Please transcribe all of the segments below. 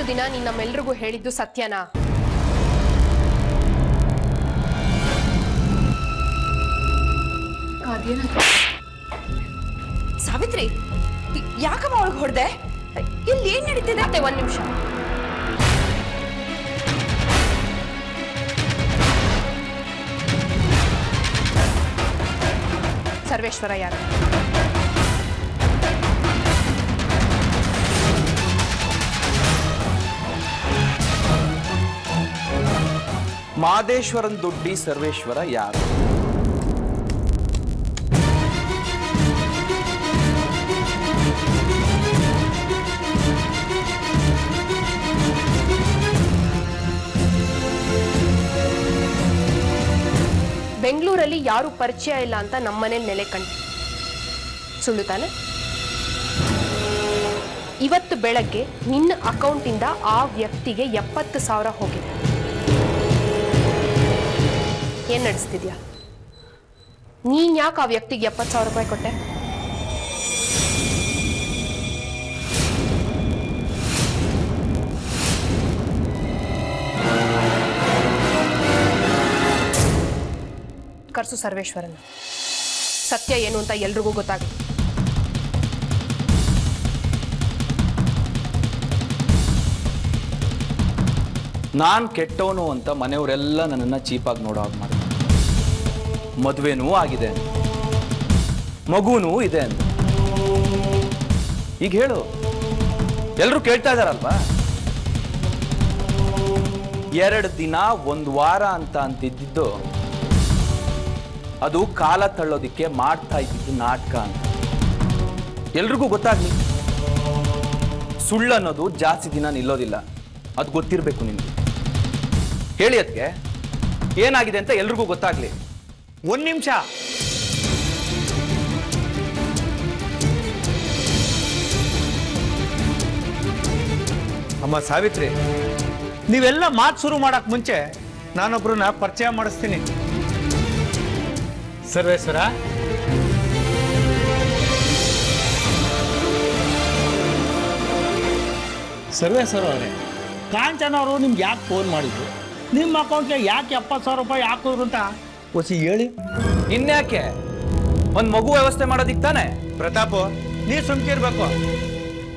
ದಿನ ನೀನು ನಮ್ಮೆಲ್ರಿಗೂ ಹೇಳಿದ್ದು ಸತ್ಯನಾ? ಸಾವಿತ್ರಿ, ಯಾಕಮ್ಮ ಅವಳಿಗೆ ಹೊಡೆದೆ? ಇಲ್ಲಿ ಏನ್ ನಡೀತಿದೆ? ಮತ್ತೆ ಒಂದ್ ನಿಮಿಷ. ಸರ್ವೇಶ್ವರ ಯಾರು? ಮಾದೇಶ್ವರನ್ ದುಡ್ಡಿ ಸರ್ವೇಶ್ವರ ಯಾರು? ಬೆಂಗಳೂರಲ್ಲಿ ಯಾರು ಪರಿಚಯ ಇಲ್ಲ ಅಂತ ನಮ್ಮನೇಲಿ ನೆಲೆ ಕಂಡು ಸುಳ್ಳು ತಾನೆ? ಇವತ್ತು ಬೆಳಗ್ಗೆ ನಿನ್ನ ಅಕೌಂಟಿಂದ ಆ ವ್ಯಕ್ತಿಗೆ 70,000 ಹೋಗಿದೆ. ಏನ್ ನಡೆಸ್ತಿದ್ಯಾ? ನೀನ್ ಯಾಕೆ ಆ ವ್ಯಕ್ತಿಗೆ 70,000 ರೂಪಾಯಿ ಕೊಟ್ಟೆ? ಕರ್ಸು ಸರ್ವೇಶ್ವರನ. ಸತ್ಯ ಏನು ಅಂತ ಎಲ್ರಿಗೂ ಗೊತ್ತಾಗಲಿ. ನಾನ್ ಕೆಟ್ಟವನು ಅಂತ ಮನೆಯವರೆಲ್ಲ ನನ್ನನ್ನು ಚೀಪಾಗಿ ನೋಡೋ ಹಾಗೆ ಮಾಡಿ, ಮದುವೆನೂ ಆಗಿದೆ, ಮಗುನೂ ಇದೆ ಅಂತ. ಈಗ ಹೇಳು, ಎಲ್ಲರೂ ಕೇಳ್ತಾ ಇದಾರಲ್ವಾ? 2 ದಿನ 1 ವಾರ ಅಂತ ಅಂತಿದ್ದು ಅದು ಕಾಲ ತಳ್ಳೋದಿಕ್ಕೆ ಮಾಡ್ತಾ ಇದ್ದಿದ್ದು ನಾಟಕ ಅಂತ ಎಲ್ರಿಗೂ ಗೊತ್ತಾಗ್ಲಿ. ಸುಳ್ಳು ಅನ್ನೋದು ಜಾಸ್ತಿ ದಿನ ನಿಲ್ಲೋದಿಲ್ಲ, ಅದು ಗೊತ್ತಿರಬೇಕು ನಿಮ್ಗೆ. ಹೇಳಿ ಅದಕ್ಕೆ ಏನಾಗಿದೆ ಅಂತ ಎಲ್ರಿಗೂ ಗೊತ್ತಾಗ್ಲಿ. 1 ನಿಮಿಷ. ಅಮ್ಮ ಸಾವಿತ್ರಿ, ನೀವೆಲ್ಲ ಮಾತು ಶುರು ಮಾಡಕ್ ಮುಂಚೆ ನಾನೊಬ್ರನ್ನ ಪರಿಚಯ ಮಾಡಿಸ್ತೀನಿ. ಸರ್ವೇಶ್ವರ, ಸರ್ವೇಶ್ವರ ಅವರೇ, ಕಾಂಚನ ಅವರು ನಿಮ್ಗೆ ಯಾಕೆ ಫೋನ್ ಮಾಡಿದ್ರು, ನಿಮ್ಮ ಅಕೌಂಟ್ಗೆ ಯಾಕೆ 70,000 ರೂಪಾಯಿ ಹಾಕಿದ್ರು ಅಂತ ಹೊಸಿ ಹೇಳಿ. ಇನ್ಯಾಕೆ? ಒಂದ್ ಮಗು ವ್ಯವಸ್ಥೆ ಮಾಡೋದಿಕ್ ತಾನೆ? ಪ್ರತಾಪ್, ನೀವು ಸುಮ್ಕಿರ್ಬೇಕು.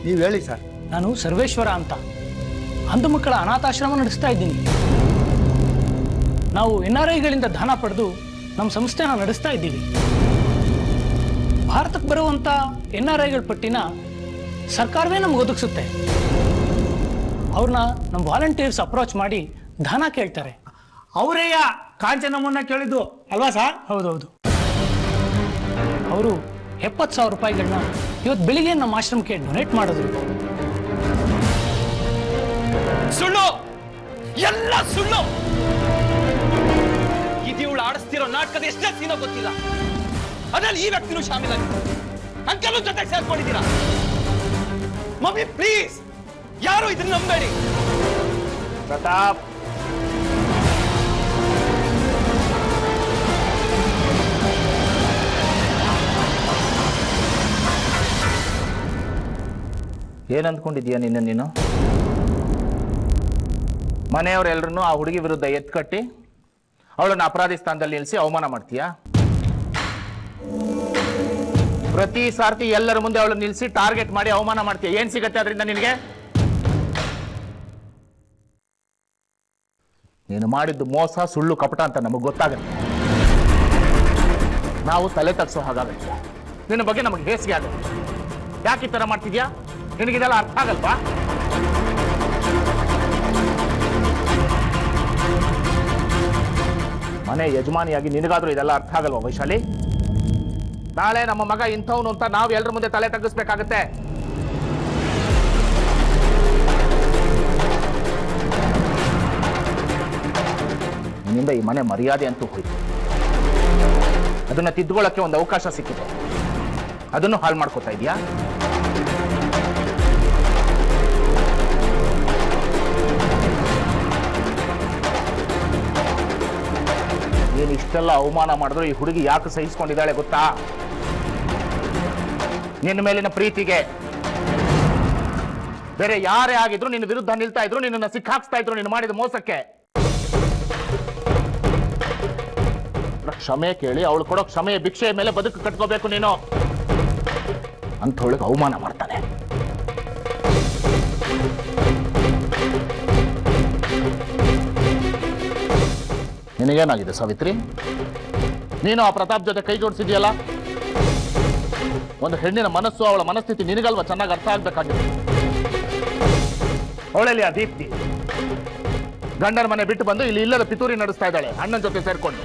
ನೀವು ಹೇಳಿ ಸರ್. ನಾನು ಸರ್ವೇಶ್ವರ ಅಂತ ಅಂಧ ಮಕ್ಕಳ ಅನಾಥಾಶ್ರಮ ನಡೆಸ್ತಾ ಇದ್ದೀನಿ. ನಾವು NRIಗಳಿಂದ ದಾನ ಪಡೆದು ನಮ್ಮ ಸಂಸ್ಥೆನ ನಡೆಸ್ತಾ ಇದ್ದೀವಿ. ಭಾರತಕ್ಕೆ ಬರುವಂಥ NRIಗಳ ಪಟ್ಟಿನ ಸರ್ಕಾರವೇ ನಮ್ಗೆ ಒದಗಿಸುತ್ತೆ. ಅವ್ರನ್ನ ನಮ್ಮ ವಾಲಂಟಿಯರ್ಸ್ ಅಪ್ರೋಚ್ ಮಾಡಿ ದಾನ ಕೇಳ್ತಾರೆ. ಅವರೇಯ ಕಾಂಚನಮ್ಮನ್ನ ಕೇಳಿದ್ದು ಅಲ್ವಾ ಸರ್? ಹೌದೌದು. ಅವರು 70,000 ರೂಪಾಯಿಗಳನ್ನ ಇವತ್ತು ಬೆಳಿಗ್ಗೆ ನಮ್ಮ ಆಶ್ರಮಕ್ಕೆ ಡೊನೇಟ್ ಮಾಡಿದ್ರು. ಸುಳ್ಳು, ಎಲ್ಲ ಸುಳ್ಳು. ಇದೀವಳು ಆಡಿಸ್ತಿರೋ ನಾಟಕದ ಎಷ್ಟೇ ಸೀನೋ ಗೊತ್ತಿಲ್ಲ, ಅದ್ರಲ್ಲಿ ಈ ವ್ಯಕ್ತಿನೂ ಶಾಮಿಲಾಗಿ ಅಂಕಲು ಜೊತೆಗೆ ಸೇರ್ಕೊಂಡಿದ್ದೀರಾ. ಮಮ್ಮಿ ಪ್ಲೀಸ್, ಯಾರು ಇದನ್ನ ನಂಬೇಡಿ. ಪ್ರತಾಪ್, ಏನಂದ್ಕೊಂಡಿದ್ಯಾ ನೀನು? ಮನೆಯವರೆಲ್ಲರೂ ಆ ಹುಡುಗಿ ವಿರುದ್ಧ ಎತ್ಕಟ್ಟಿ ಅವಳನ್ನು ಅಪರಾಧಿ ಸ್ಥಾನದಲ್ಲಿ ನಿಲ್ಲಿಸಿ ಅವಮಾನ ಮಾಡ್ತೀಯಾ? ಪ್ರತಿ ಸಾರ್ತಿ ಎಲ್ಲರ ಮುಂದೆ ಅವಳನ್ನು ನಿಲ್ಲಿಸಿ ಟಾರ್ಗೆಟ್ ಮಾಡಿ ಅವಮಾನ ಮಾಡ್ತೀಯ. ಏನ್ ಸಿಗತ್ತೆ ಅದರಿಂದ ನಿನಗೆ? ನೀನು ಮಾಡಿದ್ದು ಮೋಸ, ಸುಳ್ಳು, ಕಪಟ ಅಂತ ನಮಗೆ ಗೊತ್ತಾಗುತ್ತೆ. ನಾವು ತಲೆ ತಗ್ಸೋ ಹಾಗಾಗುತ್ತೆ. ನಿನ್ನ ಬಗ್ಗೆ ನಮಗೆ ಹೇಸಿಗೆ ಆಗುತ್ತೆ. ಯಾಕೆ ಈ ತರ ಮಾಡ್ತಿದ್ಯಾ? ನಿನಗಿದೆಲ್ಲ ಅರ್ಥ ಆಗಲ್ವಾ? ಮನೆ ಯಜಮಾನಿಯಾಗಿ ನಿನಗಾದ್ರೂ ಇದೆಲ್ಲ ಅರ್ಥ ಆಗಲ್ವಾ ವೈಶಾಲಿ? ನಾಳೆ ನಮ್ಮ ಮಗ ಇಂಥವನು ಅಂತ ನಾವು ಎಲ್ಲರ ಮುಂದೆ ತಲೆ ತಗ್ಗಿಸ್ಬೇಕಾಗತ್ತೆ. ನಿನ್ನಿಂದ ಈ ಮನೆ ಮರ್ಯಾದೆ ಅಂತೂ ಹೋಯ್ತು. ಅದನ್ನ ತಿದ್ದುಕೊಳ್ಳಕ್ಕೆ ಒಂದು ಅವಕಾಶ ಸಿಕ್ಕಿದೆ, ಅದನ್ನು ಹಾಳು ಮಾಡ್ಕೋತಾ ಇದೀಯಾ? ನೀನು ಇಷ್ಟೆಲ್ಲ ಅವಮಾನ ಮಾಡಿದ್ರು ಈ ಹುಡುಗಿ ಯಾಕೆ ಸಹಿಸ್ಕೊಂಡಿದ್ದಾಳೆ ಗೊತ್ತಾ? ನಿನ್ನ ಮೇಲಿನ ಪ್ರೀತಿಗೆ. ಬೇರೆ ಯಾರೇ ಆಗಿದ್ರು ನಿನ್ನ ವಿರುದ್ಧ ನಿಲ್ತಾ ಇದ್ರು, ನಿನ್ನನ್ನು ಸಿಕ್ಕಾಕ್ಸ್ತಾ ಇದ್ರು ನೀನು ಮಾಡಿದ ಮೋಸಕ್ಕೆ. ಕ್ಷಮೆ ಕೇಳಿ ಅವಳು ಕೊಡೋ ಕ್ಷಮೆಯ ಭಿಕ್ಷೆಯ ಮೇಲೆ ಬದುಕು ಕಟ್ಕೋಬೇಕು ನೀನು. ಅಂಥವಳಿಗೆ ಅವಮಾನ ಮಾಡ್ತಾನೆ. ನಿನಗೇನಾಗಿದೆ ಸಾವಿತ್ರಿ? ನೀನು ಆ ಪ್ರತಾಪ್ ಜೊತೆ ಕೈ ಜೋಡಿಸಿದೆಯಲ್ಲ, ಒಂದು ಹೆಣ್ಣಿನ ಮನಸ್ಸು, ಅವಳ ಮನಸ್ಥಿತಿ ನಿನಗಲ್ವಾ ಚೆನ್ನಾಗಿ ಅರ್ಥ ಆಗ್ಬೇಕಾಗಿದೆ. ಅವಳಲ್ಲಿ ಆ ದೀಪ್ತಿ ಗಂಡನ ಮನೆ ಬಿಟ್ಟು ಬಂದು ಇಲ್ಲಿ ಇಲ್ಲದ ಪಿತೂರಿ ನಡೆಸ್ತಾ ಇದ್ದಾಳೆ ಅಣ್ಣನ ಜೊತೆ ಸೇರ್ಕೊಂಡು.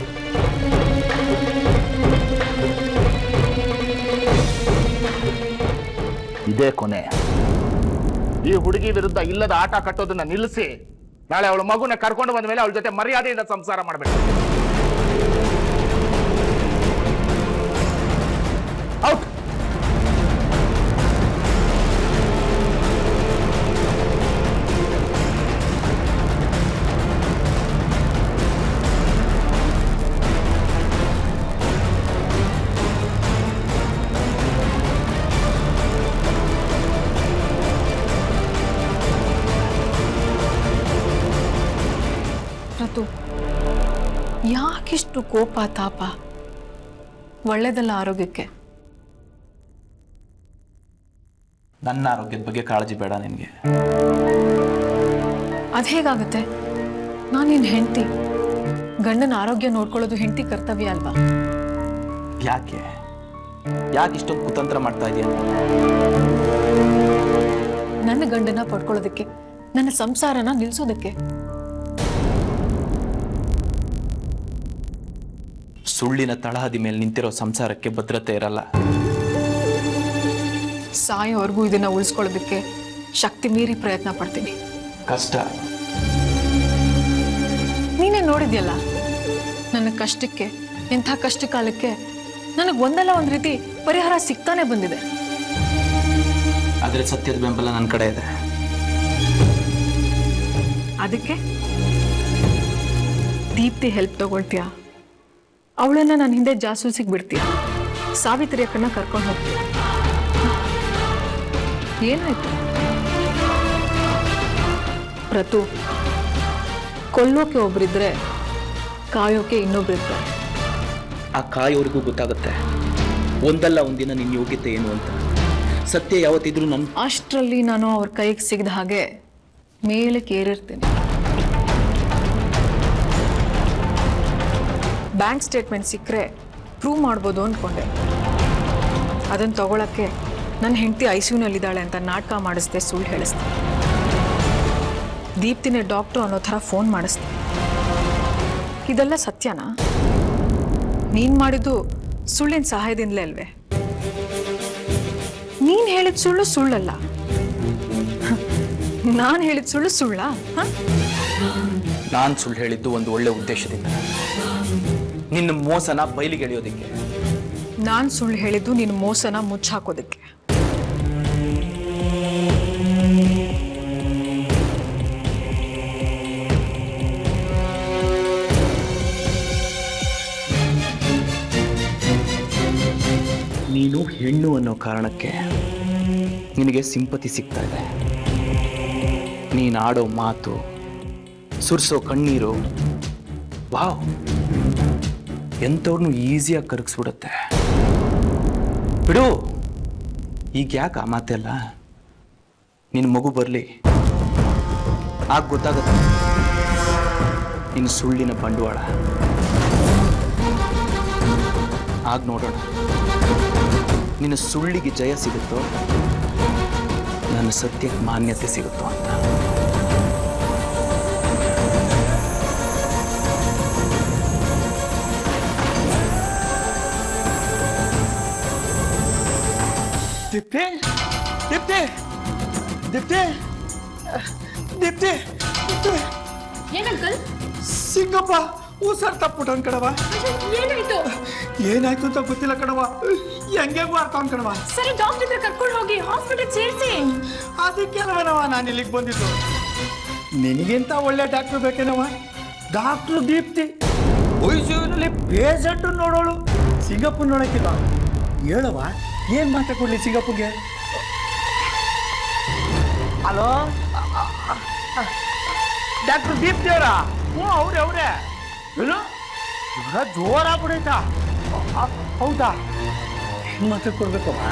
ಇದೇ ಕೊನೆ. ಈ ಹುಡುಗಿ ವಿರುದ್ಧ ಇಲ್ಲದ ಆಟ ಕಟ್ಟೋದನ್ನ ನಿಲ್ಲಿಸಿ ನಾಳೆ ಅವಳ ಮಗುನ ಕರ್ಕೊಂಡು ಬಂದ ಮೇಲೆ ಅವಳ ಜೊತೆ ಮರ್ಯಾದೆಯಿಂದ ಸಂಸಾರ ಮಾಡಬೇಕು. ಔಟ್. ರತು, ಯಾಕಿಷ್ಟು ಕೋಪ ತಾಪ? ಒಳ್ಳೇದಲ್ಲ ಆರೋಗ್ಯಕ್ಕೆ. ನನ್ನ ಆರೋಗ್ಯದ ಬಗ್ಗೆ ಕಾಳಜಿ ಬೇಡ ನಿನಗೆ. ಅದ್ ಹೇಗಾಗುತ್ತೆ? ನಾನು ನಿನ್ ಹೆಂಡತಿ. ಗಂಡನ ಆರೋಗ್ಯ ನೋಡ್ಕೊಳ್ಳೋದು ಹೆಂಡತಿ ಕರ್ತವ್ಯ ಅಲ್ವಾ? ಯಾಕೆ ಇಷ್ಟೊಂದು ಕುತಂತ್ರ ಮಾಡ್ತಾ ಇದೆಯಾ? ನನ್ನ ಗಂಡನ ಪಡ್ಕೊಳ್ಳೋದಕ್ಕೆ, ನನ್ನ ಸಂಸಾರನ ನಿಲ್ಸೋದಕ್ಕೆ. ಸುಳ್ಳಿನ ತಳಹದಿ ಮೇಲೆ ನಿಂತಿರೋ ಸಂಸಾರಕ್ಕೆ ಭದ್ರತೆ ಇರಲ್ಲ. ಸಾಯೋವರೆಗೂ ಇದನ್ನ ಉಳಿಸ್ಕೊಳ್ಳೋದಕ್ಕೆ ಶಕ್ತಿ ಮೀರಿ ಪ್ರಯತ್ನ ಪಡ್ತೀನಿ. ಕಷ್ಟ. ನೀನೇ ನೋಡಿದ್ಯಲ್ಲ, ನನ್ನ ಕಷ್ಟಕ್ಕೆ, ಎಂಥ ಕಷ್ಟ ಕಾಲಕ್ಕೆ ನನಗೆ ಒಂದಲ್ಲ ಒಂದು ರೀತಿ ಪರಿಹಾರ ಸಿಗ್ತಾನೆ ಬಂದಿದೆ. ಆದರೆ ಸತ್ಯದ ಬೆಂಬಲ ನನ್ನ ಕಡೆ ಇದೆ. ಅದಕ್ಕೆ ದೀಪ್ತಿ ಹೆಲ್ಪ್ ತಗೊಳ್ತೀಯ? ಅವಳನ್ನ ನನ್ನ ಹಿಂದೆ ಜಾಸೂಸಿಗೆ ಬಿಡ್ತೀಯ? ಸಾವಿತ್ರಿ ಅಕ್ಕನ್ನ ಕರ್ಕೊಂಡು ಹೋಗ್ತೀಯ? ಏನಾಯ್ತು ಪ್ರತು? ಕೊಲ್ಲೋಕೆ ಒಬ್ರಿದ್ರೆ ಕಾಯೋಕೆ ಇನ್ನೊಬ್ರಿರ್ತಾರೆ. ಆ ಕಾಯೋರಿಗೂ ಗೊತ್ತಾಗುತ್ತೆ ಒಂದಲ್ಲ ಒಂದಿನ ನಿನ್ನ ಯೋಗ್ಯತೆ ಏನು ಅಂತ. ಸತ್ಯ ಯಾವತ್ತಿದ್ರು ನನ್ನ ಅಷ್ಟರಲ್ಲಿ ನಾನು ಅವ್ರ ಕೈಗೆ ಸಿಗದ ಹಾಗೆ ಮೇಲೆ ಕೇರಿರ್ತೀನಿ. ಬ್ಯಾಂಕ್ ಸ್ಟೇಟ್ಮೆಂಟ್ ಸಿಕ್ಕರೆ ಪ್ರೂವ್ ಮಾಡ್ಬೋದು ಅಂದ್ಕೊಂಡೆ. ಅದನ್ನು ತಗೊಳಕ್ಕೆ ನನ್ನ ಹೆಂಡತಿ ಐಸಿಯುನಲ್ಲಿದ್ದಾಳೆ ಅಂತ ನಾಟಕ ಮಾಡಿಸ್ದೆ, ಸುಳ್ಳು ಹೇಳಿಸ್ದೆ. ದೀಪ್ತಿನೇ ಡಾಕ್ಟ್ರು ಅನ್ನೋ ಥರ ಫೋನ್ ಮಾಡಿಸ್ದೆ. ಇದೆಲ್ಲ ಸತ್ಯನಾ? ನೀನು ಮಾಡಿದ್ದು ಸುಳ್ಳಿನ ಸಹಾಯದಿಂದಲೇ ಅಲ್ವೇ? ನೀನು ಹೇಳಿದ ಸುಳ್ಳು ಸುಳ್ಳಲ್ಲ, ನಾನು ಹೇಳಿದ ಸುಳ್ಳು ಸುಳ್ಳ? ನಾನು ಸುಳ್ಳು ಹೇಳಿದ್ದು ಒಂದು ಒಳ್ಳೆ ಉದ್ದೇಶದಿಂದ, ನಿನ್ನ ಮೋಸನ ಬಯಲಿಗೆಳೆಯೋದಕ್ಕೆ. ನಾನು ಸುಳ್ಳು ಹೇಳಿದ್ದು ನಿನ್ನ ಮೋಸನ ಮುಚ್ಚಾಕೋದಕ್ಕೆ. ನೀನು ಹೆಣ್ಣು ಅನ್ನೋ ಕಾರಣಕ್ಕೆ ನಿನಗೆ ಸಿಂಪತಿ ಸಿಗ್ತಾ ಇದೆ. ನೀನು ಆಡೋ ಮಾತು, ಸುರಿಸೋ ಕಣ್ಣೀರು, ವಾವ್, ಎಂಥವ್ರನ್ನು ಈಸಿಯಾಗಿ ಕರಗಿಸ್ಬಿಡುತ್ತೆ. ಬಿಡು, ಈಗ ಯಾಕೆ ಆ ಮಾತೆಲ್ಲ? ನಿನ್ನ ಮಗು ಬರಲಿ, ಆಗ ಗೊತ್ತಾಗುತ್ತೆ ನಿನ್ನ ಸುಳ್ಳಿನ ಬಂಡವಾಳ. ಆಗ ನೋಡೋಣ ನಿನ್ನ ಸುಳ್ಳಿಗೆ ಜಯ ಸಿಗುತ್ತೋ, ನನ್ನ ಸತ್ಯಕ್ಕೆ ಮಾನ್ಯತೆ ಸಿಗುತ್ತೋ ಅಂತ. ದೀಪ್ತಿ, ದೀಪ್ತಿ, ದೀಪ್ತಿ, ದೀಪ್ತಿ, ಏನಂಕಲ್? ಸಿಂಗಪ್ಪ ಉಸರ್ ತಪ್ಪುಟನ್ ಕಣವ. ಏನಾಯ್ತು? ಏನಾಯ್ತು ಅಂತ ಗೊತ್ತಿಲ್ಲ ಕಣವ, ಹೆಂಗೆ ಮಾಡ್ತಾವ್ ಕಣವ. ಸರಿ, ಡಾಕ್ಟರ್ ಹತ್ರ ಕರ್ಕೊಂಡು ಹೋಗಿ ಹಾಸ್ಪಿಟಲ್ ಸೇರಿಸಿ. ಅದಕ್ಕೇನವ ನಾನು ಇಲ್ಲಿಗೆ ಬಂದಿದ್ದು. ನಿನಗಿಂತ ಒಳ್ಳೆ ಡಾಕ್ಟರ್ ಬೇಕೇನವ? ಡಾಕ್ಟ್ರು ದೀಪ್ತಿ ಐಸಿಯುನಲ್ಲಿ ಪೇಷಂಟ್ ನೋಡೋಳು, ಸಿಂಗಪ್ಪನ್ ನೋಡಕ್ಕಿಲ್ಲ. ಹೇಳವ, ಏನ್ ಮಾತಾ ಕೊಡ್ಲಿ ಸಿಂಗಪ್ಪಗೆ? ಹಲೋ ಡಾಕ್ಟರ್ ದೀಪ್ತಿ ಅವರ? ಹ್ಞೂ ಅವ್ರೆ ಏನು ಇವಾಗ ಜೋರಾಗ್ಬಿಡೈತಾ? ಹೌದಾ? ಹೆಣ್ಣು ಮಾತ್ರ ಕೊಡ್ಬೇಕಮ್ಮ.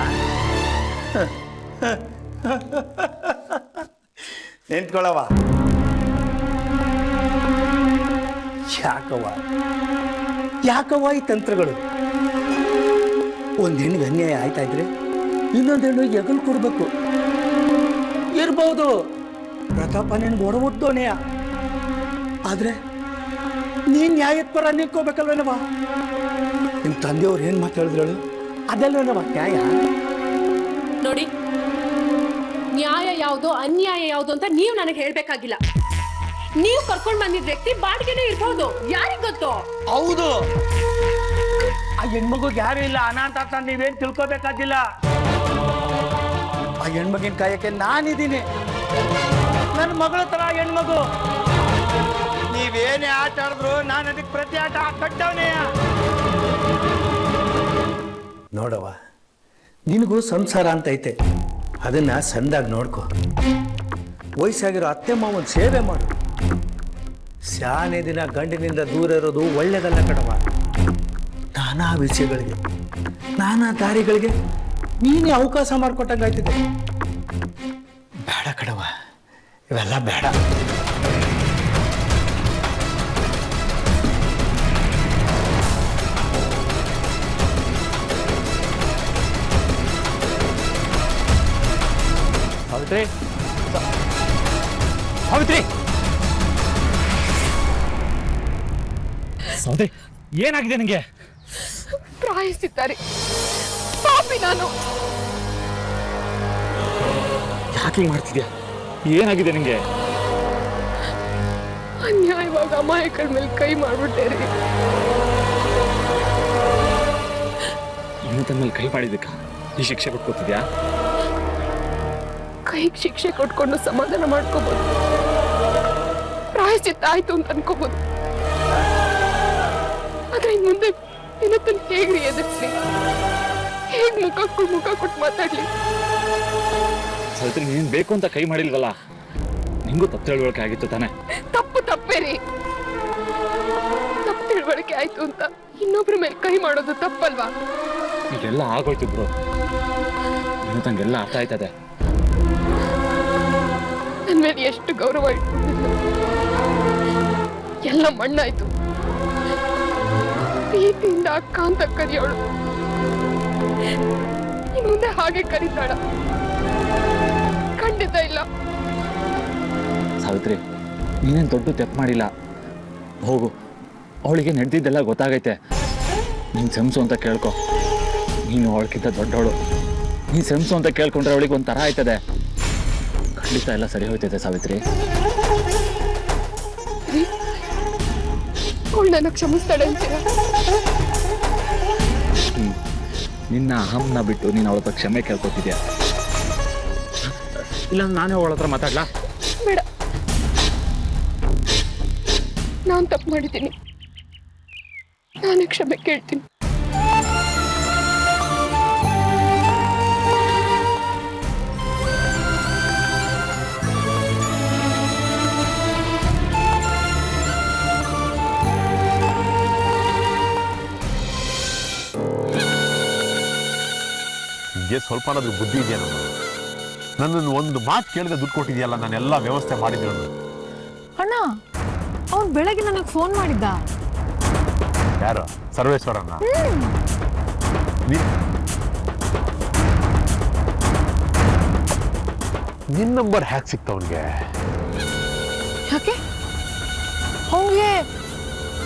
ನಿಂತ್ಕೊಳ್ಳವ. ಯಾಕವ್ವ ಈ ತಂತ್ರಗಳು? ಒಂದು ಹೆಣ್ಣಿಗೆ ಅನ್ಯಾಯ ಆಯ್ತಾ ಇದ್ರೆ ಇನ್ನೊಂದು ಹೆಣ್ಣು ಎಗಲ್ ಕೊಡ್ಬೇಕು. ಇರ್ಬೋದು ಪ್ರತಾಪ ನಿನ್ಗೆ ಹೊರಮುಟ್ಟೋನೆಯ, ಆದ್ರೆ ನೀನ್ ನ್ಯಾಯದ ಪರ ನಿಂತ್ಕೋಬೇಕಲ್ವೇನವ? ನಿಮ್ ತಂದೆಯವ್ರು ಏನ್ ಮಾತಾಡಿದ್ರಳು ಅದಲ್ವೇನವ ನ್ಯಾಯ? ನೋಡಿ, ನ್ಯಾಯ ಯಾವುದು ಅನ್ಯಾಯ ಯಾವುದು ಅಂತ ನೀವು ನನಗೆ ಹೇಳ್ಬೇಕಾಗಿಲ್ಲ. ನೀವು ಕರ್ಕೊಂಡ್ ಬಂದಿದ್ ವ್ಯಕ್ತಿ ಬಾಡಿಗೆನೇ ಇರ್ಬೋದು, ಯಾರಿಗ್ ಗೊತ್ತು? ಹೌದು, ಆ ಹೆಣ್ಮಗು ಯಾರು ಇಲ್ಲ ಅನಾಥ ಅಂತ ನೀವೇನ್ ತಿಳ್ಕೋಬೇಕಾಗಿಲ್ಲ. ಆ ಹೆಣ್ಮಗಿನ ಕಾಯಕ್ಕೆ ನಾನಿದ್ದೀನಿ. ನನ್ನ ಮಗಳ ತರ ಹೆಣ್ಮಗು. ನೀವೇನೇ ಆಟ ಆಡಿದ್ರು ನಾನು ಅದಕ್ಕೆ ಪ್ರತಿ ಆಟ ಕಟ್ಟವನೇ. ನೋಡವ, ನಿನಗೂ ಸಂಸಾರ ಅಂತ ಐತೆ, ಅದನ್ನ ಸಂದಾಗಿ ನೋಡ್ಕೊ. ವಯಸ್ಸಾಗಿರೋ ಅತ್ತೆ ಮಾವನ್ ಸೇವೆ ಮಾಡು. ಶಾನೆ ದಿನ ಗಂಡಿನಿಂದ ದೂರ ಇರೋದು ಒಳ್ಳೇದಲ್ಲ ಕಣವ. ನಾನಾ ವಿಷಯಗಳಿಗೆ, ನಾನಾ ದಾರಿಗಳಿಗೆ ನೀನೇ ಅವಕಾಶ ಮಾಡಿಕೊಟ್ಟಂಗಾಯ್ತಿದೆ. ಬೇಡ ಕಣವ, ಇವೆಲ್ಲ ಬೇಡ. ಸಾವಿತ್ರಿ, ಸಾವಿತ್ರಿ, ಸಾವಿತ್ರಿ, ಏನಾಗಿದೆ ನಿಂಗೆ? ಪ್ರಾಯಿಸಿದ್ದಾರೆ ಪಾಪಿ ನಾನು. ಯಾಕೆ ಹಿಂಗ್ ಮಾಡ್ತಿದ್ಯಾ? ಏನಾಗಿದೆ ನಿಂಗೆ? ಅನ್ಯಾಯವಾಗಿ ಅಮಾಯಕರ ಮೇಲೆ ಕೈ ಮಾಡ್ಬಿಟ್ಟೆ ರೀ. ಇನ್ನೊಂದ ಮೇಲೆ ಕೈ ಮಾಡಿದ್ದಕ್ಕ ಈ ಶಿಕ್ಷೆ ಕೊಟ್ಕೋತಿದ್ಯಾ? ಕೈಗೆ ಶಿಕ್ಷೆ ಕೊಟ್ಕೊಂಡು ಸಮಾಧಾನ ಮಾಡ್ಕೋಬಹುದು, ಪ್ರಾಯಶ್ಚಿತ್ತ ಆಯ್ತು ಅಂತ ಅನ್ಕೋಬಹುದು. ಆದ್ರೆ ಇನ್ ಮುಂದೆ ಇನ್ನೊತ್ತನ್ ಹೇಗ್ರಿ ಎದುರಿಸ್ಲಿ? ಹೇಗ್ ಮುಖ ಕೊಟ್ಟು ಮಾತಾಡ್ಲಿ? ಸಾವಿತ್ರಿ, ನೀನ್ ಬೇಕು ಅಂತ ಕೈ ಮಾಡಿಲ್ವಲ್ಲ, ನಿಂಗೂ ತಪ್ಪು ತಿಳುವಳಿಕೆ ಆಗಿತ್ತು ತಾನೆ? ತಪ್ಪೇ ರೀ. ತಪ್ಪು ತಿಳುವಳಿಕೆ ಆಯ್ತು ಅಂತ ಇನ್ನೊಬ್ರ ಮೇಲೆ ಕೈ ಮಾಡೋದು ತಪ್ಪಲ್ವಾ? ಈಗೆಲ್ಲ ಆಗೋಯ್ತು ಬ್ರೋ, ಇನ್ನು ತಂಗೆಲ್ಲ ಅರ್ಥ ಆಯ್ತದೆ. ನನ್ ಮೇಲೆ ಎಷ್ಟು ಗೌರವ ಇಟ್ಕೊಂಡಿದ್ಲು ಎಲ್ಲ ಮಣ್ಣಾಯ್ತು. ಪ್ರೀತಿಯಿಂದ ಅಕ್ಕ ಅಂತ ಕರಿಯೋಳು ಇನ್ನು ಮುಂದೆ ಹಾಗೆ ಕರೀತಾಳ? ಖಂಡಿತ ಇಲ್ಲ. ಸಾವಿತ್ರಿ, ನೀನೇನು ದೊಡ್ಡ ತಪ್ಪು ಮಾಡಿಲ್ಲ. ಹೋಗು, ಅವಳಿಗೆ ನಡೆದಿದ್ದೆಲ್ಲ ಗೊತ್ತಾಗೈತೆ. ನೀನು ಸೆಮ್ಸು ಅಂತ ಕೇಳ್ಕೊ. ನೀನು ಅವಳಕ್ಕಿಂತ ದೊಡ್ಡವಳು. ನೀನು ಸೆಮ್ಸು ಅಂತ ಕೇಳ್ಕೊಂಡ್ರೆ ಅವಳಿಗೆ ಒಂಥರ ಆಯ್ತದೆ. ಖಂಡಿತ ಎಲ್ಲ ಸರಿ ಹೋಯ್ತೈತೆ ಸಾವಿತ್ರಿ. ಅವಳು ನನಗೆ ಕ್ಷಮಿಸ್ತಾಳೆ ಅಂತೀರ? ನಿನ್ನ ಅಹಂನ ಬಿಟ್ಟು ನೀನು ಅವಳ ಹತ್ರ ಕ್ಷಮೆ ಕೇಳ್ಕೊತಿದ್ಯಾ? ಇಲ್ಲ ನಾನೇ ಅವಳ ಹತ್ರ ಮಾತಾಡ್ಲಾ? ಬೇಡ, ನಾನು ತಪ್ಪು ಮಾಡಿದ್ದೀನಿ, ನಾನೇ ಕ್ಷಮೆ ಕೇಳ್ತೀನಿ. ಸ್ವಲ್ಪ ಏನಾದ್ರೂ ಬುದ್ಧಿ ಇದೆಯಾ? ನನ್ನನ್ನು ಒಂದು ಮಾತು ಕೇಳಿದ್ರೆ ದುಡ್ಡು ಕೊಟ್ಟಿದೆಯಲ್ಲ, ನಾನೆಲ್ಲ ವ್ಯವಸ್ಥೆ ಮಾಡಿದ್ರು. ಅಣ್ಣ, ಅವ್ನು ಬೆಳಗ್ಗೆ ನನಗೆ ಫೋನ್ ಮಾಡಿದ್ದ. ಯಾರು? ಸರ್ವೇಶ್ವರನ? ನಿನ್ನ ನಂಬರ್ ಹ್ಯಾಕ್ ಸಿಕ್ತ ಅವನಿಗೆ? ಯಾಕೆ ಅವನಿಗೆ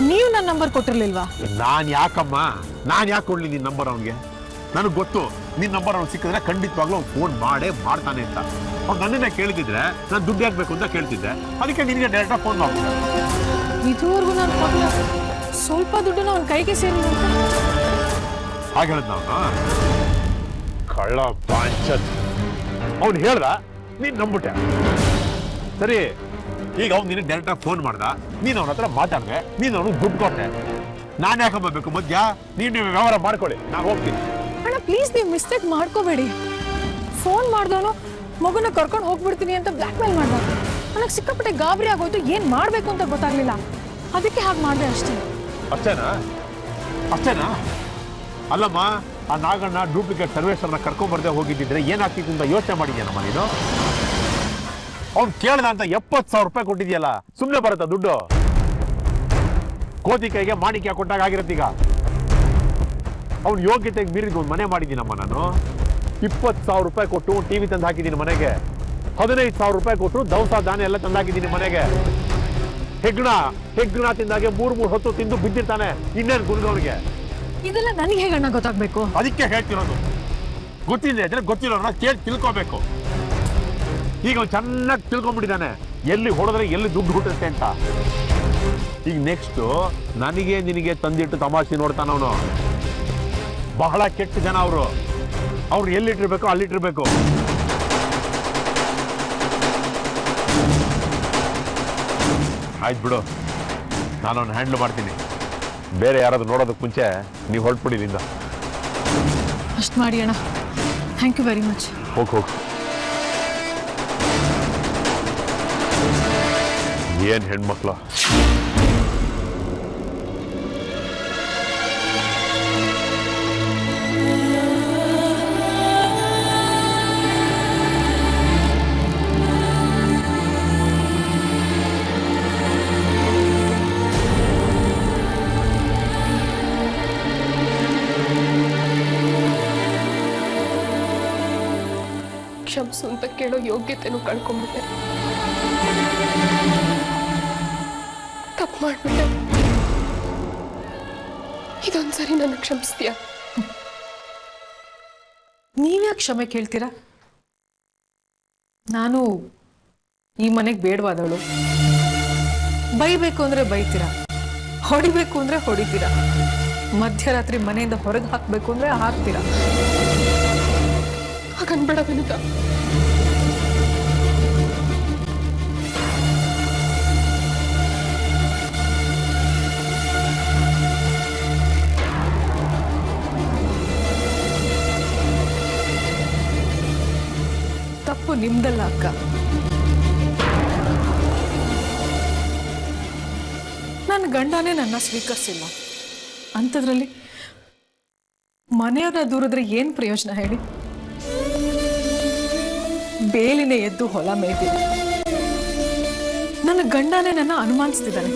ನೀವು ನನ್ನ ನಂಬರ್ ಕೊಟ್ಟಿರ್ಲಿಲ್ವಾ? ನಾನ್ ಯಾಕೆ ಕೊಡ್ಲಿ ನಿನ್ನ ನಂಬರ್ ಅವನಿಗೆ? ನನಗೆ ಗೊತ್ತು ನಿನ್ನ ನಂಬರ್ ಅವ್ನು ಸಿಕ್ಕಿದ್ರೆ ಖಂಡಿತವಾಗ್ಲೂ ಅವ್ನು ಫೋನ್ ಮಾಡ್ತಾನೆ ಅಂತ. ಅವ್ನು ನನ್ನನ್ನೇ ಕೇಳಿದ್ರೆ ನಾನು ದುಡ್ಡು ಹಾಕ್ಬೇಕು ಅಂತ ಕೇಳ್ತಿದ್ದೆ, ಅದಕ್ಕೆ ನಿನಗೆ ಡೈರೆಕ್ಟಾಗಿ ಫೋನ್ ಮಾಡ್ತೀನಿ. ಇದುವರೆಗೂ ನಾನು ಕೊಡಲ್ಲ, ಸ್ವಲ್ಪ ದುಡ್ಡು ಅವ್ನ ಕೈಗೆ ಸೇರಿಲ್ಲ ಅಂತ ಹಾಗೆ ಹೇಳಿದ್ ನಾವು. ಕಳ್ಳ ಬಾಂಚತ್ ಅವ್ನು ಹೇಳ್ದ, ನೀನ್ ನಂಬಿಟ್ಟೆ. ಸರಿ, ಈಗ ಅವ್ನು ನಿನಗೆ ಡೈರೆಕ್ಟಾಗಿ ಫೋನ್ ಮಾಡ್ದ, ನೀನು ಅವನ ಹತ್ರ ಮಾತಾಡ್ದೆ, ನೀನು ಅವನಿಗೆ ದುಡ್ಡು ಕೊಟ್ಟೆ. ನಾನು ಯಾಕೆ ಬರ್ಬೇಕು ಮಧ್ಯ? ನೀವು ವ್ಯವಹಾರ ಮಾಡ್ಕೊಳ್ಳಿ, ನಾನು ಹೋಗ್ತೀನಿ. ಅಣ್ಣ ಪ್ಲೀಸ್, ನೀವು ಮಿಸ್ಟೇಕ್ ಮಾಡ್ಕೋಬೇಡಿ. ಫೋನ್ ಮಾಡ್ದವನು ಮಗುನ ಕರ್ಕೊಂಡು ಹೋಗ್ಬಿಡ್ತೀನಿ ಅಂತ ಬ್ಲ್ಯಾಕ್ ಮೇಲ್ ಮಾಡ್ದ. ನನಗೆ ಸಿಕ್ಕಾಪಟ್ಟೆ ಗಾಬರಿ ಆಗೋಯ್ತು, ಏನ್ ಮಾಡ್ಬೇಕು ಅಂತ ಗೊತ್ತಾಗ್ಲಿಲ್ಲ, ಅದಕ್ಕೆ ಹಾಗೆ ಮಾಡಿದೆ ಅಷ್ಟೇ. ಅಷ್ಟೇನಾ? ಅಲ್ಲಮ್ಮ, ಆ ನಾಗಣ್ಣ ಡೂಪ್ಲಿಕೇಟ್ ಸರ್ವೇಸರ್ನ ಕರ್ಕೊಂಡ್ಬರ್ದೆ ಹೋಗಿದ್ದಿದ್ರೆ ಏನಾಗ್ತಿತ್ತು ಅಂತ ಯೋಚನೆ ಮಾಡಿದ್ಯಾನಮ್ಮ ನೀನು? ಅವ್ನು ಕೇಳ್ದ ಅಂತ 70,000 ರೂಪಾಯಿ ಕೊಟ್ಟಿದ್ಯಲ್ಲ, ಸುಮ್ಮನೆ ಬರುತ್ತಾ ದುಡ್ಡು? ಕೋತಿ ಕೈಗೆ ಮಾಣಿಕ್ಯ ಕೊಟ್ಟಾಗ ಆಗಿರತ್ತೀಗ. ಅವ್ನು ಯೋಗ್ಯತೆಗೆ ಮೀರಿದ ಒಂದು ಮನೆ ಮಾಡಿದ್ದೀನಮ್ಮ ನಾನು. 20,000 ರೂಪಾಯಿ ಕೊಟ್ಟು ಟಿವಿ ತಂದು ಹಾಕಿದ್ದೀನಿ ಮನೆಗೆ. 15,000 ರೂಪಾಯಿ ಕೊಟ್ಟು ದವಸ ಧಾನ್ಯ ಎಲ್ಲ ತಂದು ಹಾಕಿದ್ದೀನಿ ಮನೆಗೆ. ಹೆಗ್ಗಣ ತಿಂದಾಗೆ 3 ಹೊತ್ತು ತಿಂದು ಬಿದ್ದಿರ್ತಾನೆ, ಇನ್ನೇನು ಗುರುಗವನಿಗೆ? ಇದೆಲ್ಲ ನನಗೆ ಹೇಗಣ್ಣ ಗೊತ್ತಾಗ್ಬೇಕು? ಅದಕ್ಕೆ ಹೇಳ್ತಿರೋದು, ಗೊತ್ತಿಲ್ಲ ಇದ್ರೆ ಗೊತ್ತಿರೋಣ ಕೇಳಿ ತಿಳ್ಕೋಬೇಕು. ಈಗ ಅವ್ನು ಚೆನ್ನಾಗಿ ತಿಳ್ಕೊಂಡ್ಬಿಟ್ಟಿದ್ದಾನೆ ಎಲ್ಲಿ ಹೊಡೆದ್ರೆ ಎಲ್ಲಿ ದುಡ್ಡು ಹುಟ್ಟುತ್ತೆ ಅಂತ. ಈಗ ನೆಕ್ಸ್ಟ್ ನನಗೆ ನಿನಗೆ ತಂದಿಟ್ಟು ತಮಾಷೆ ನೋಡ್ತಾನವನು. ಬಹಳ ಕೆಟ್ಟ ಜನ ಅವ್ರು ಎಲ್ಲಿಟ್ಟಿರ್ಬೇಕು ಅಲ್ಲಿಟ್ಟಿರ್ಬೇಕು. ಆಯ್ತು ಬಿಡು, ನಾನು ಅವ್ನು ಹ್ಯಾಂಡಲ್ ಮಾಡ್ತೀನಿ. ಬೇರೆ ಯಾರಾದ್ರೂ ನೋಡೋದಕ್ಕೆ ಮುಂಚೆ ನೀವು ಹೊರಟ್ಬಿಡಿ ಇಲ್ಲಿಂದ. ಅಷ್ಟು ಮಾಡಿ ಅಣ್ಣ, ಥ್ಯಾಂಕ್ ಯು ವೆರಿ ಮಚ್. ಹೋಗು. ಏನ್ ಹೆಣ್ಮಕ್ಳು. ಕ್ಷಮಿಸು ಅಂತ ಕೇಳೋ ಯೋಗ್ಯತೆನೂ ಕಳ್ಕೊಂಡ್ಬಿಟ್ಟೆ. ತಪ್ಪು ಮಾಡ್ಬಿಟ್ಟೆ. ಇದೊಂದ್ಸರಿ ನನ್ನ ಕ್ಷಮಿಸ್ತೀಯ? ನೀವ್ಯಾಕೆ ಕ್ಷಮೆ ಕೇಳ್ತೀರಾ? ನಾನು ಈ ಮನೆಗೆ ಬೇಡವಾದವಳು. ಬೈಬೇಕು ಅಂದ್ರೆ ಬೈತೀರಾ, ಹೊಡಿಬೇಕು ಅಂದ್ರೆ ಹೊಡಿತೀರಾ, ಮಧ್ಯರಾತ್ರಿ ಮನೆಯಿಂದ ಹೊರಗೆ ಹಾಕ್ಬೇಕು ಅಂದ್ರೆ ಹಾಕ್ತೀರಾ. ಹಾಗನ್ಬೇಡ ವಿನುತಾ. ತಪ್ಪು ನಿಮ್ದಲ್ಲ ಅಕ್ಕ. ನನ್ನ ಗಂಡನೇ ನನ್ನ ಸ್ವೀಕರಿಸಿಲ್ಲ ಅಂಥದ್ರಲ್ಲಿ ಮನೆಯವ್ರನ್ನ ದೂರಿದ್ರೆ ಏನ್ ಪ್ರಯೋಜನ ಹೇಳಿ? ಬೇಲಿನೇ ಎದ್ದು ಹೊಲ ಮೇಯ್ದಿದೆ. ನನ್ನ ಗಂಡನೇ ನನ್ನ ಅನುಮಾನಿಸ್ತಿದ್ದಾನೆ.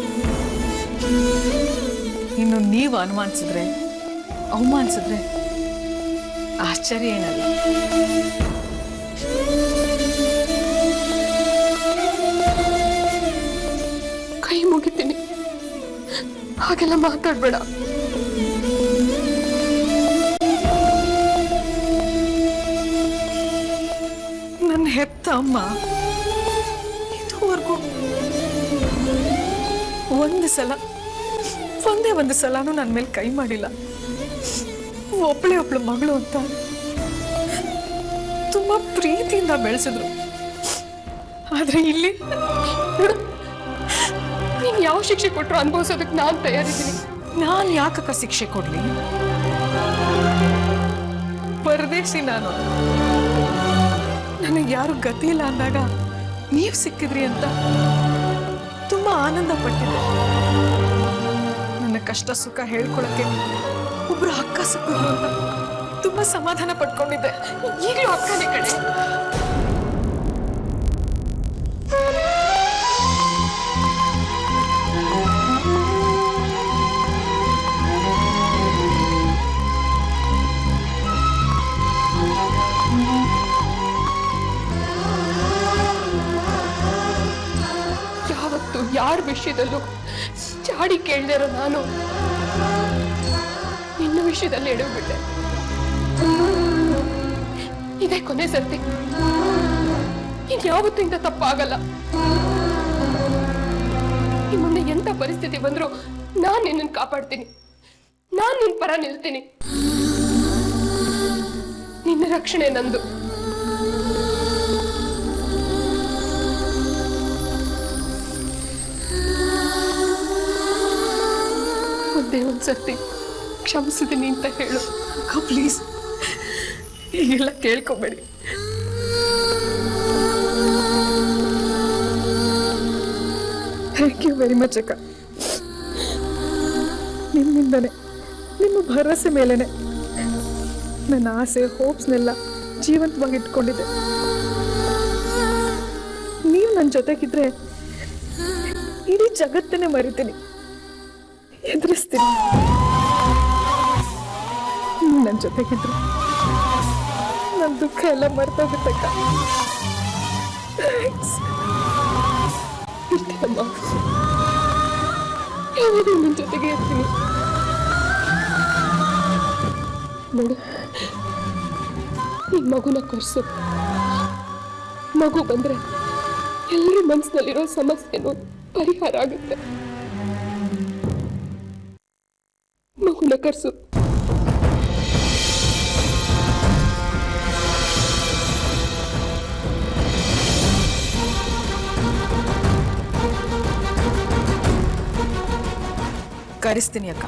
ಇನ್ನು ನೀವು ಅನುಮಾನಿಸಿದ್ರೆ, ಅವಮಾನಿಸಿದ್ರೆ ಆಶ್ಚರ್ಯ ಏನಲ್ಲ. ಕೈ ಮುಗಿತೀನಿ, ಹಾಗೆಲ್ಲ ಮಾತಾಡ್ಬೇಡ. ನನ್ನ ಹೆತ್ತ ಅಮ್ಮ ಇದುವರೆಗೂ ಒಂದೇ ಸಲನೂ ನನ್ನ ಮೇಲೆ ಕೈ ಮಾಡಿಲ್ಲ. ಒಬ್ಳು ಮಗಳು ಅಂತ ತುಂಬಾ ಪ್ರೀತಿಯಿಂದ ಬೆಳೆಸಿದ್ರು. ಆದ್ರೆ ಇಲ್ಲಿ ನೀನ್ ಯಾವ ಶಿಕ್ಷೆ ಕೊಟ್ಟರು ಅನುಭವಿಸೋದಕ್ಕೆ ನಾನು ತಯಾರಿದ್ದೀನಿ. ನಾನು ಯಾಕಕ್ಕ ಶಿಕ್ಷೆ ಕೊಡ್ಲಿ? ಪರದೇಶಿ ನಾನು. ನನಗೆ ಯಾರು ಗತಿ ಇಲ್ಲ ಅಂದಾಗ ನೀವು ಸಿಕ್ಕಿದ್ರಿ ಅಂತ ತುಂಬಾ ಆನಂದ ಪಟ್ಟಿದ್ದೆ. ನನ್ನ ಕಷ್ಟ ಸುಖ ಹೇಳ್ಕೊಳಕ್ಕೆ ಒಬ್ರು ಅಕ್ಕ ಸಿಕ್ಕಿದ್ರು ಅಂತ ತುಂಬಾ ಸಮಾಧಾನ ಪಡ್ಕೊಂಡಿದ್ದೆ. ಈಗಲೂ ಅಕ್ಕನೇ ಕಡೆ. ಯಾವತ್ತು ಯಾರ ವಿಷಯದಲ್ಲೂ ಚಾಡಿ ಕೇಳದೆ ಇರೋ ನಾನು ನಿನ್ನ ವಿಷಯದಲ್ಲಿ ಎಡವಿಬಿಟ್ಟೆ. ಇದೇ ಕೊನೆ ಸರ್ತಿ. ಇನ್ಯಾವತ್ತೂ ಇಂಥ ತಪ್ಪಾಗಲ್ಲ. ಈ ಮುಂದೆ ಎಂತ ಪರಿಸ್ಥಿತಿ ಬಂದ್ರು ನಾನ್ ನಿನ್ನನ್ನು ಕಾಪಾಡ್ತೀನಿ. ನಾನ್ ನಿನ್ ಪರ ನಿಲ್ತೀನಿ. ನಿನ್ನ ರಕ್ಷಣೆ ನಂದು. ಒಂದೇ ಒಂದ್ಸರ್ತಿ ಕ್ಷಮಿಸಿದ್ದೀನಿ ಅಂತ ಹೇಳು. ಪ್ಲೀಸ್, ಈಗೆಲ್ಲ ಕೇಳ್ಕೊಬೇಡಿ. ಥ್ಯಾಂಕ್ ಯು ವೆರಿ ಮಚ್ ಅಕ್ಕ. ನಿಮ್ಮಿಂದನೇ, ನಿಮ್ಮ ಭರವಸೆ ಮೇಲೇನೆ ನನ್ನ ಆಸೆ ಹೋಪ್ಸ್ನೆಲ್ಲ ಜೀವಂತವಾಗಿ ಇಟ್ಕೊಂಡಿದ್ದೆ. ನೀವು ನನ್ನ ಜೊತೆಗಿದ್ರೆ ಇಡೀ ಜಗತ್ತನ್ನೇ ಮರಿತೀನಿ, ಎದುರಿಸ್ತೀನಿ. ನೀವು ನನ್ನ ಜೊತೆಗಿದ್ರೆ ನನ್ನ ದುಃಖ ಎಲ್ಲ ಮರ್ತೋಗುತ್ತಕ್ಕ. ಇರ್ತೀನಮ್ಮ, ಯಾವಾಗಲೂ ನನ್ನ ಜೊತೆಗೆ ಇರ್ತೀನಿ. ನೋಡು, ಈ ಮಗುನ ಕೊರ್ಸು. ಮಗು ಬಂದ್ರೆ ಎಲ್ಲರ ಮನಸ್ಸಿನಲ್ಲಿರೋ ಸಮಸ್ಯೆನೂ ಪರಿಹಾರ ಆಗುತ್ತೆ. ಮಗುನ ಕರ್ಸು. ಕರೆಸ್ತೀನಿ ಅಕ್ಕ.